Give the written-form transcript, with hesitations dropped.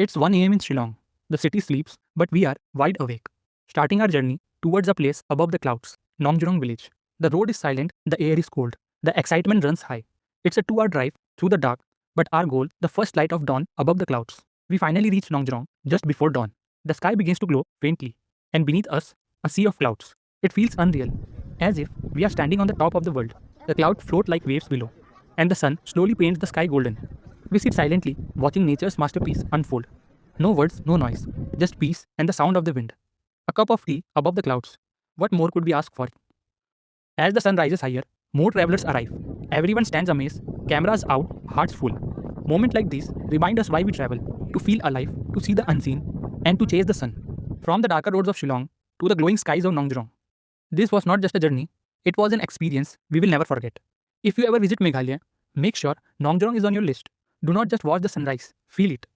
It's 1 a.m. in Shillong. The city sleeps, but we are wide awake. Starting our journey towards a place above the clouds, Nongjrong village. The road is silent, the air is cold. The excitement runs high. It's a 2-hour drive through the dark, but our goal, the first light of dawn above the clouds. We finally reach Nongjrong just before dawn. The sky begins to glow faintly, and beneath us, a sea of clouds. It feels unreal, as if we are standing on the top of the world. The clouds float like waves below, and the sun slowly paints the sky golden. We sit silently, watching nature's masterpiece unfold. No words, no noise, just peace and the sound of the wind. A cup of tea above the clouds. What more could we ask for? As the sun rises higher, more travelers arrive. Everyone stands amazed, cameras out, hearts full. Moments like these remind us why we travel, to feel alive, to see the unseen, and to chase the sun. From the darker roads of Shillong to the glowing skies of Nongjrong. This was not just a journey, it was an experience we will never forget. If you ever visit Meghalaya, make sure Nongjrong is on your list. Do not just watch the sunrise, feel it.